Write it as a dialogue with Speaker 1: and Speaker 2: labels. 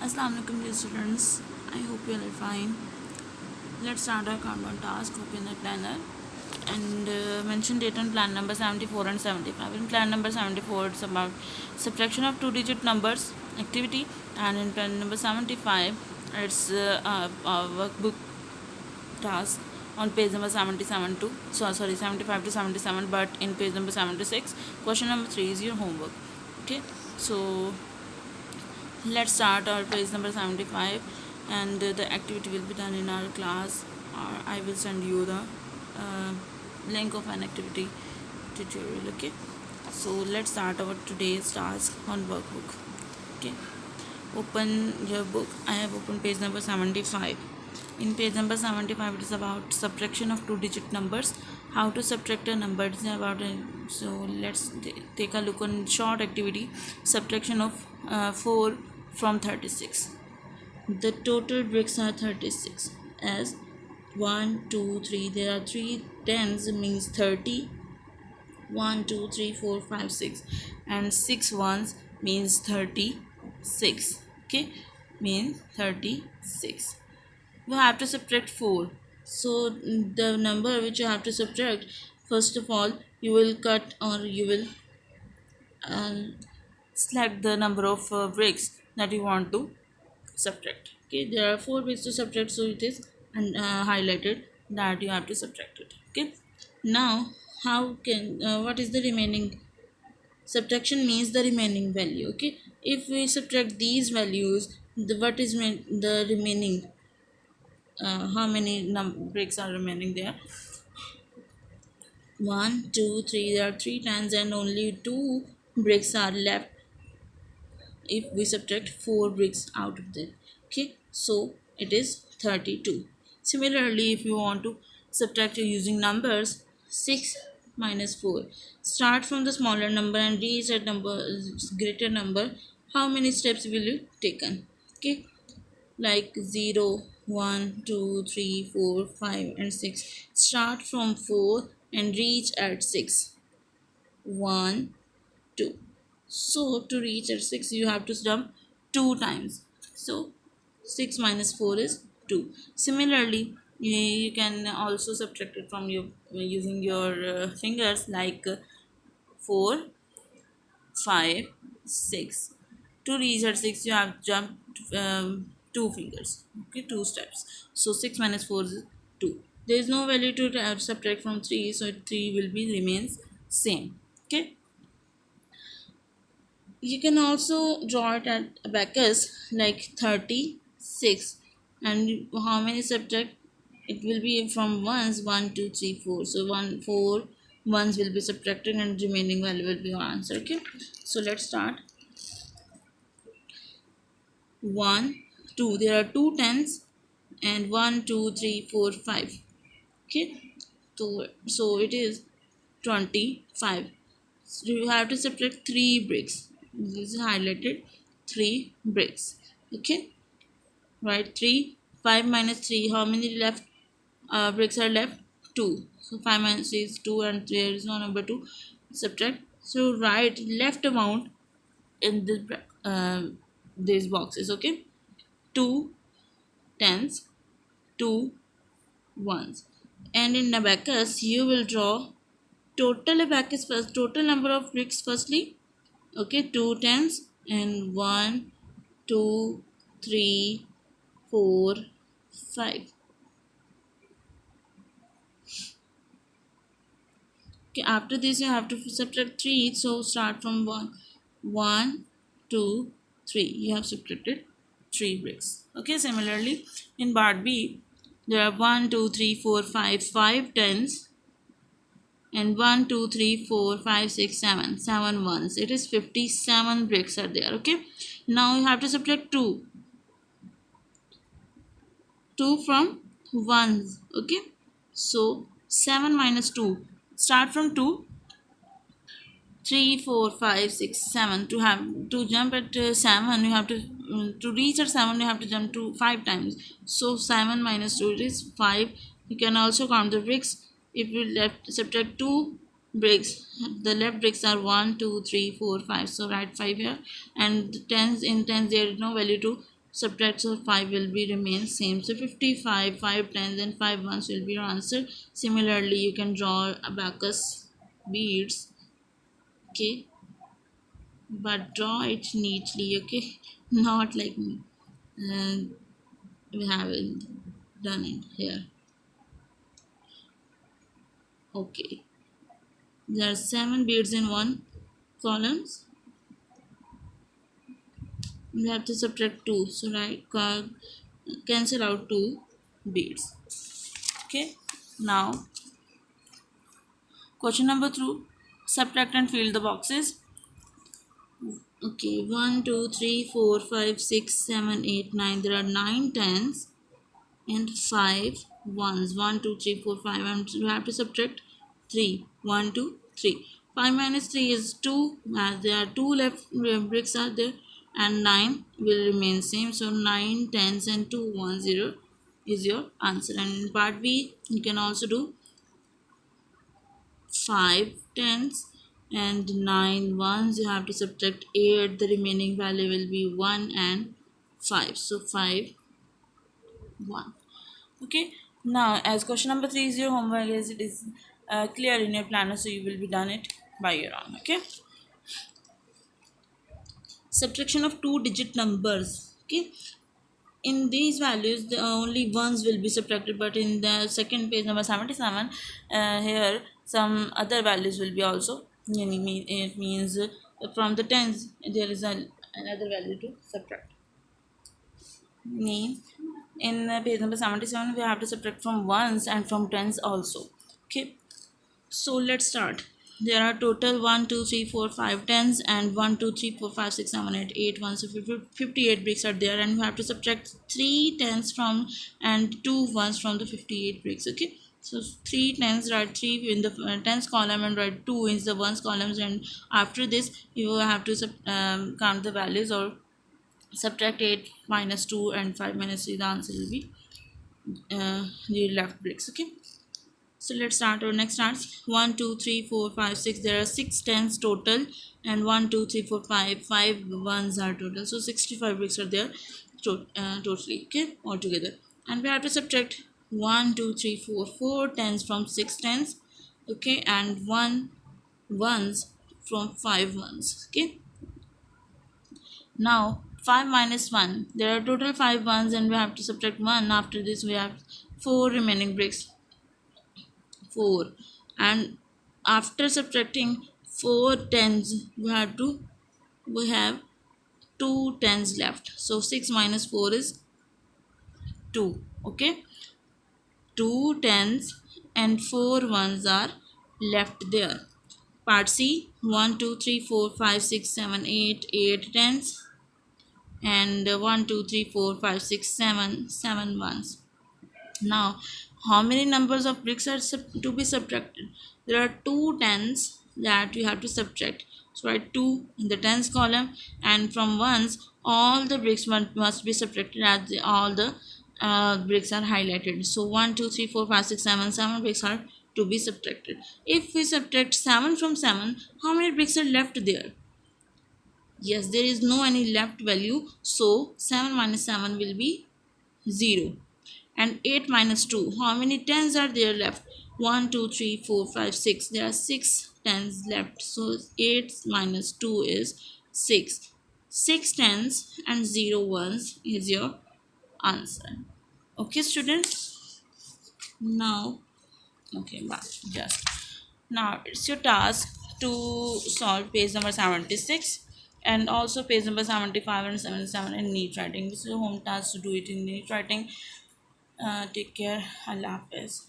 Speaker 1: Assalamu alaikum dear students. I hope you all are fine. Let's start our countdown task. Open the planner and mention date on plan number 74 and 75. In plan number 74, it's about subtraction of two-digit numbers activity, and in plan number 75, it's a workbook task on page number 77 to 75 to 77, but in page number 76, question number 3 is your homework. Okay, so let's start our page number 75, and the activity will be done in our class, or I will send you the uh, link of an activity tutorial. Okay, so let's start our today's task on workbook. Okay, open your book. I have opened page number 75. In page number 75, it is about subtraction of two-digit numbers. How to subtract a number, it is about it. So let's take a look on short activity, subtraction of 4 from 36. The total bricks are 36, as 1 2 3, there are 3 tens, means 30. 1 2 3 4 5 6, and 6 ones means 36. Okay, means 36. You have to subtract 4. So the number which you have to subtract, first of all you will cut, or you will uh, select the number of bricks that you want to subtract. Okay, there are 4 ways to subtract, so it is highlighted that you have to subtract it. Okay, now how can what is the remaining? Subtraction means the remaining value. Okay, if we subtract these values, what is the remaining? How many bricks are remaining there? 1 2 3, there are 3 tens, and only 2 bricks are left if we subtract 4 bricks out of them. Okay, so it is 32. Similarly, if you want to subtract using numbers, 6 minus 4, start from the smaller number and reach a number greater number. How many steps will you taken? Okay, like 0 1 2 3 4 5 and 6. Start from 4 and reach at 6. 1 2. So to reach at 6, you have to jump 2 times. So 6 minus 4 is 2. Similarly, you can also subtract it from your using your fingers, like 4 5 6. To reach at 6, you have jumped 2 fingers. Okay, 2 steps. So 6 minus 4 is 2. There is no value to subtract from 3, so 3 will be remains same. Okay, you can also draw it at abacus, like 36, and how many subtract? It will be from ones, 1 2 3 4. So 1 4 ones will be subtracted, and remaining value will be your answer. Okay, so let's start. 1 2, there are 2 tens, and 1 2 3 4 5. Okay, so it is 25. So you have to subtract 3 bricks. This is highlighted, 3 bricks. Okay, right, 3 5 minus 3, how many left bricks are left? 2. So 5 minus 3 is 2, and there is no number to subtract. So write left amount in this these boxes. Okay, 2 tens, 2 ones, and in abacus you will draw total abacus first, total number of bricks firstly. Okay, 2 tens, and 1 2 3 4 5. Okay, after this you have to subtract 3, so start from 1 2 3. You have subtracted 3 bricks. Okay, similarly in part B, there are 1 2 3 4 5 tens, and 1 2 3 4 5 6 7 ones. It is 57 bricks are there. Okay, now you have to subtract 2 from ones. Okay, so 7 minus 2, start from 2, 3 4 5 6 7. To have to jump at 7, you have to reach at 7, you have to jump to 5 times. So 7 minus 2, it is 5. You can also count the bricks. If you left subtract 2 bricks, the left bricks are 1 2 3 4 5. So write 5 here, and tens, in tens there is no value to subtract, so 5 will be remain same. So 55, 5 tens and 5 ones will be your answer. Similarly, you can draw abacus beads, okay, but draw it neatly, okay, not like me. And we haven't done it here. Okay, there are 7 beads in one columns. We have to subtract 2, so right, cancel out 2 beads. Okay, now question number 2, subtract and fill the boxes. Okay, 1, 2, 3, 4, 5, 6, 7, 8, 9. There are 9 tens and 5 ones. 1, 2, 3, 4, 5. And we have to subtract 3. 1, 2, 3. 5 minus 3 is 2. As there are 2 left bricks are there, and 9 will remain same. So 9 tens and 2 1 0 is your answer. And in part B, you can also do 5 tens and 9 ones. You have to subtract 8. The remaining value will be 1 and 5. So 5 1. Okay, now as question number 3 is your homework, as it is clear in your planner, so you will be done it by your own. Okay, subtraction of 2-digit numbers. Okay, in these values the only ones will be subtracted, but in the second page number 77, here some other values will be also, it means from the tens there is another value to subtract. Means in page number 77 we have to subtract from ones and from tens also. Okay, so let's start. There are total 1 2 3 4 5 tens and 1 2 3 4 5 6 7 8 8 1, so 58 bricks are there, and we have to subtract 3 tens from and 2 ones from the 58 bricks. Okay, so 3 tens, write 3 in the tens column and write 2 in the ones columns, and after this you have to count the values or subtract 8 minus 2 and 5 minus 3. The answer will be the left bricks. Okay, so let's start. Our next starts 1 2 3 4 5 6. There are 6 tens total, and 1 2 3 4 5 5 ones are total, so 65 bricks are there totally, okay, altogether. And we have to subtract 1 2 3 4 4 tens from 6 tens, okay, and 1 ones from 5 ones. Okay, now 5 minus 1, there are total 5 ones, and we have to subtract 1. After this we have 4 remaining bricks, 4, and after subtracting 4 tens we have 2 tens left, so 6 minus 4 is 2. Okay, 2 tens and 4 ones are left there. Part C, 1 2 3 4 5 6 7 8 8 tens and 1 2 3 4 5 6 7 7 ones. Now, how many numbers of bricks are to be subtracted? There are 2 tens that you have to subtract. So write 2 in the tens column, and from ones all the bricks must be subtracted as all the bricks are highlighted. So 1 2 3 4 5 6 7 7 bricks are to be subtracted. If we subtract 7 from 7, how many bricks are left there? Yes, there is no any left value, so 7 minus 7 will be 0. And 8 minus 2, how many tens are there left? 1 2 3 4 5 6. There are 6 tens left, so 8 minus 2 is 6. 6 tens and 0 ones is your answer. Okay, students, now just now it's your task to solve page number 76 and also page number 75 and 77 in neat writing. This is a home task to do it in neat writing. Take care. Allah Hafiz.